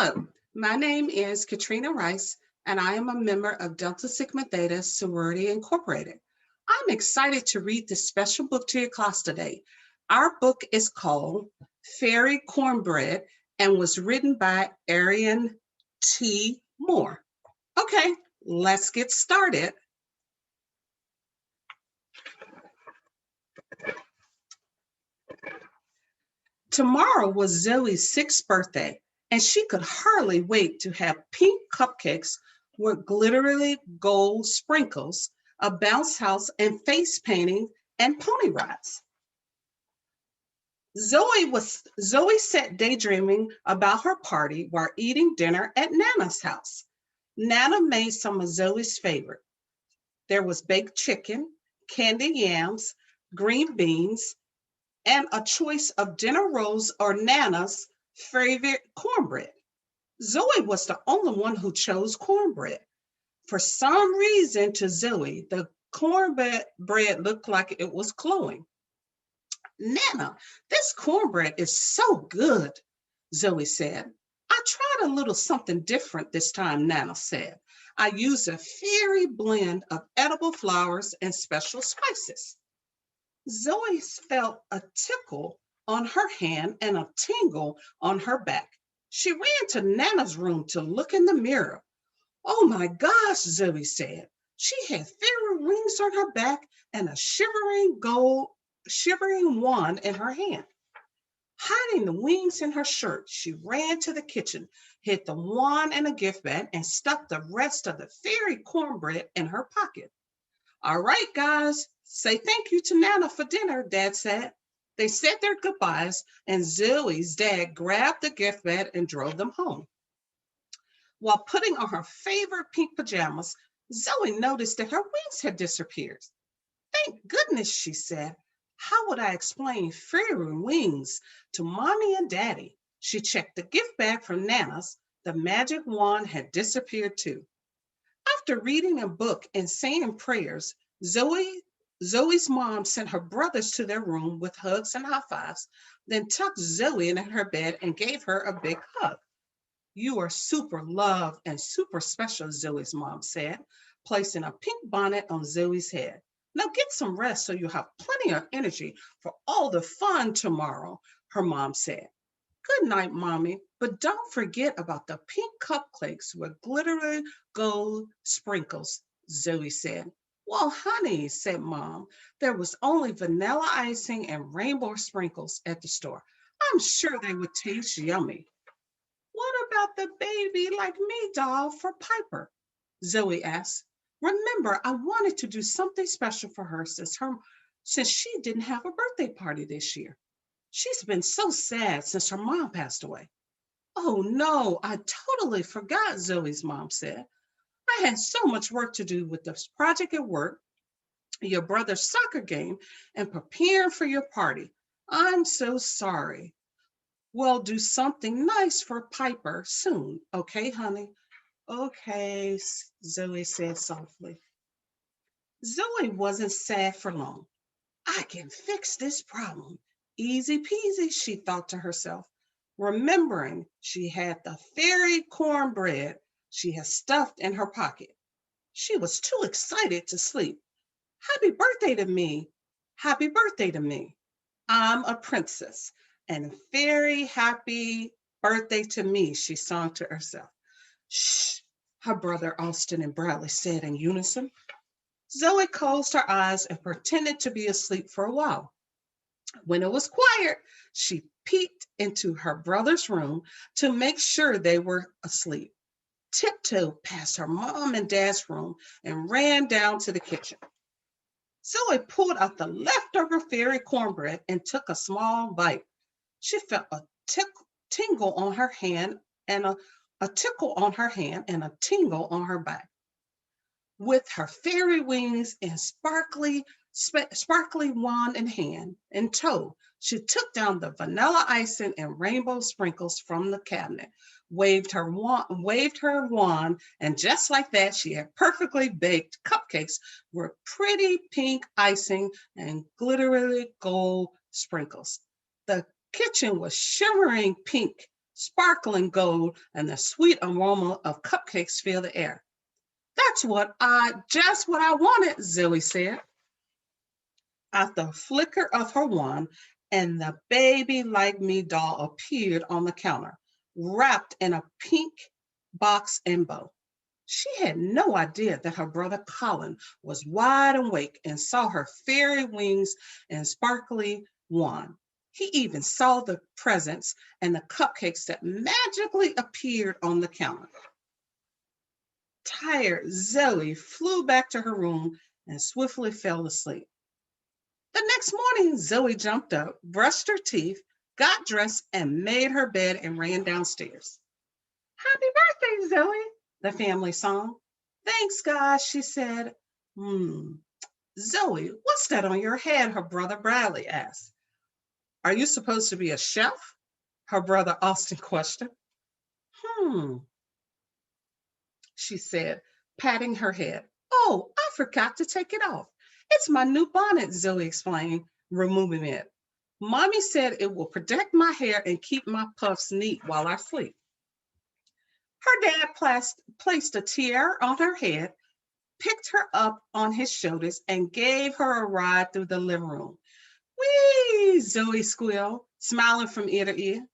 Hello, my name is Katrina Rice, and I am a member of Delta Sigma Theta Sorority Incorporated. I'm excited to read this special book to your class today. Our book is called Fairy Cornbread and was written by Arian T. Moore. Okay, let's get started. Tomorrow was Zoe's 6th birthday, and she could hardly wait to have pink cupcakes with glittery gold sprinkles, a bounce house, and face painting and pony rides. Zoe sat daydreaming about her party while eating dinner at Nana's house. Nana made some of Zoe's favorite. There was baked chicken, candied yams, green beans, and a choice of dinner rolls or Nana's favorite cornbread. Zoe was the only one who chose cornbread. For some reason, to Zoe, the cornbread looked like it was glowing. Nana, this cornbread is so good, Zoe said. I tried a little something different this time, Nana said. I used a fairy blend of edible flowers and special spices. Zoe felt a tickle on her hand and a tingle on her back. She ran to Nana's room to look in the mirror. Oh my gosh, Zoe said. She had fairy wings on her back and a shivering wand in her hand. Hiding the wings in her shirt, she ran to the kitchen, hid the wand in a gift bag, and stuffed the rest of the fairy cornbread in her pocket. All right, guys, say thank you to Nana for dinner, Dad said. They said their goodbyes, and Zoe's dad grabbed the gift bag and drove them home. While putting on her favorite pink pajamas, Zoe noticed that her wings had disappeared. Thank goodness, she said. How would I explain fairy wings to Mommy and Daddy? She checked the gift bag from Nana's. The magic wand had disappeared too. After reading a book and saying prayers, Zoe's mom sent her brothers to their room with hugs and high fives, then tucked Zoe in her bed and gave her a big hug. You are super loved and super special, Zoe's mom said, placing a pink bonnet on Zoe's head. Now get some rest so you have plenty of energy for all the fun tomorrow, her mom said. Good night, Mommy, but don't forget about the pink cupcakes with glittery gold sprinkles, Zoe said. Well, honey, said Mom, there was only vanilla icing and rainbow sprinkles at the store. I'm sure they would taste yummy. What about the baby like me doll for Piper? Zoe asked. Remember, I wanted to do something special for her since she didn't have a birthday party this year. She's been so sad since her mom passed away. Oh no, I totally forgot, Zoe's mom said. I had so much work to do with this project at work, your brother's soccer game, and preparing for your party. I'm so sorry. Well, do something nice for Piper soon, okay, honey? Okay, Zoe said softly. Zoe wasn't sad for long. I can fix this problem. Easy peasy, she thought to herself, remembering she had the fairy cornbread she had stuffed in her pocket. She was too excited to sleep. Happy birthday to me. Happy birthday to me. I'm a princess and very happy birthday to me, she sung to herself. Shh, her brother Austin and Bradley said in unison. Zoe closed her eyes and pretended to be asleep for a while. When it was quiet, she peeked into her brother's room to make sure they were asleep, tiptoed past her mom and dad's room, and ran down to the kitchen. Zoe pulled out the leftover fairy cornbread and took a small bite. She felt a tingle on her hand and a tickle on her hand and a tingle on her back. With her fairy wings and sparkly wand in hand and toe, she took down the vanilla icing and rainbow sprinkles from the cabinet, waved her wand, and just like that, she had perfectly baked cupcakes with pretty pink icing and glittery gold sprinkles. The kitchen was shimmering pink sparkling gold, and the sweet aroma of cupcakes filled the air. Just what I wanted, Zoe said. At the flicker of her wand, and the baby like me doll appeared on the counter, wrapped in a pink box and bow. She had no idea that her brother Colin was wide awake and saw her fairy wings and sparkly wand. He even saw the presents and the cupcakes that magically appeared on the counter. Tired, Zoe flew back to her room and swiftly fell asleep. The next morning, Zoe jumped up, brushed her teeth, got dressed, and made her bed and ran downstairs. Happy birthday, Zoe, the family sung. Thanks, guys, she said. Zoe, what's that on your head? Her brother Bradley asked. Are you supposed to be a chef? Her brother Austin questioned. She said, patting her head. Oh, I forgot to take it off. It's my new bonnet, Zoe explained, removing it. Mommy said it will protect my hair and keep my puffs neat while I sleep. Her dad placed a tiara on her head, picked her up on his shoulders, and gave her a ride through the living room. Whee! Zoe squealed, smiling from ear to ear.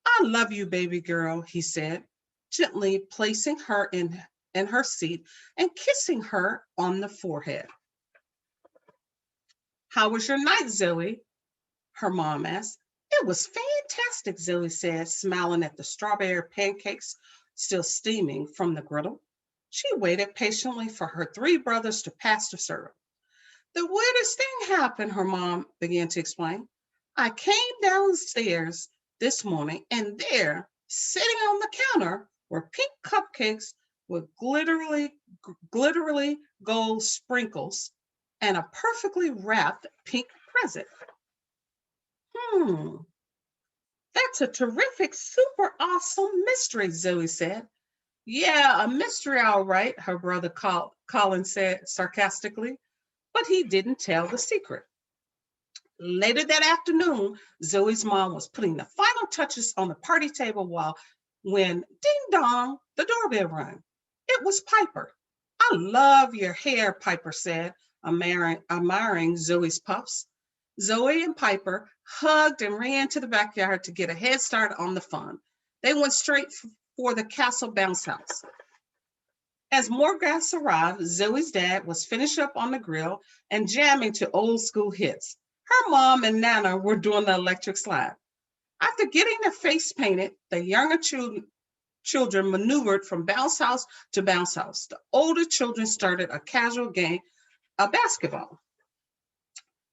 I love you, baby girl, he said, gently placing her in her seat and kissing her on the forehead. How was your night, Zoe? Her mom asked. It was fantastic, Zoe said, smiling at the strawberry pancakes still steaming from the griddle. She waited patiently for her three brothers to pass the syrup. The weirdest thing happened, her mom began to explain. I came downstairs this morning, and there, sitting on the counter, were pink cupcakes with glittery gold sprinkles and a perfectly wrapped pink present. That's a terrific, super awesome mystery, Zoe said. Yeah, a mystery, all right, her brother Colin said sarcastically, but he didn't tell the secret. Later that afternoon, Zoe's mom was putting the final touches on the party table when ding dong, the doorbell rang. It was Piper. I love your hair, Piper said, admiring Zoe's puffs. Zoe and Piper hugged and ran to the backyard to get a head start on the fun. They went straight for the castle bounce house. As more guests arrived, Zoe's dad was finished up on the grill and jamming to old school hits. Her mom and Nana were doing the electric slide. After getting their face painted, the younger children maneuvered from bounce house to bounce house. The older children started a casual game of basketball.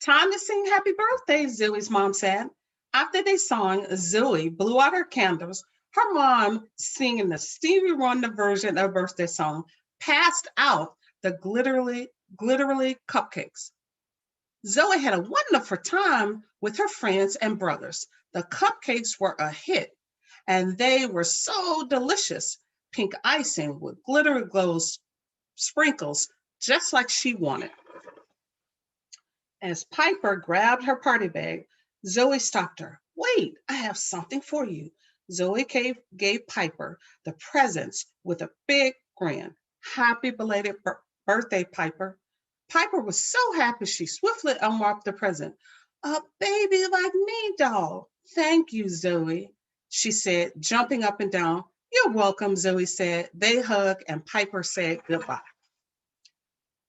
Time to sing happy birthday, Zoe's mom said. After they sang, Zoe blew out her candles. Her mom, singing the Stevie Wonder version of birthday song, passed out the glittery cupcakes. Zoe had a wonderful time with her friends and brothers. The cupcakes were a hit, and they were so delicious. Pink icing with glittery glow sprinkles, just like she wanted. As Piper grabbed her party bag, Zoe stopped her. Wait, I have something for you. Zoe gave Piper the presents with a big grin. Happy belated birthday, Piper. Piper was so happy she swiftly unwrapped the present. A baby like me doll. Thank you, Zoe, she said, jumping up and down. You're welcome, Zoe said. They hugged and Piper said goodbye.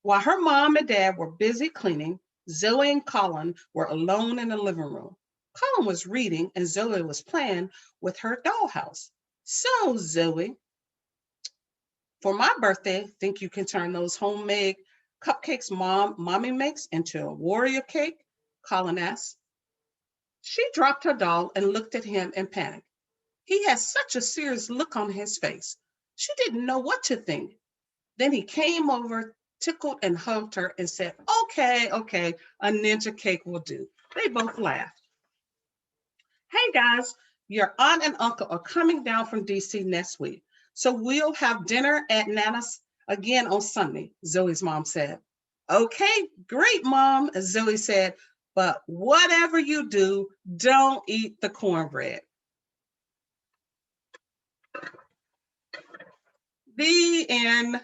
While her mom and dad were busy cleaning, Zoe and Colin were alone in the living room. Colin was reading and Zoe was playing with her dollhouse. So, Zoe, for my birthday, think you can turn those homemade cupcakes mommy makes into a warrior cake? Colin asked. She dropped her doll and looked at him in panic. He had such a serious look on his face. She didn't know what to think. Then he came over, tickled and hugged her and said, okay, a ninja cake will do. They both laughed. Hey guys, your aunt and uncle are coming down from DC next week. So we'll have dinner at Nana's again on Sunday, Zoe's mom said. Okay, great, Mom, Zoe said, but whatever you do, don't eat the cornbread. The end.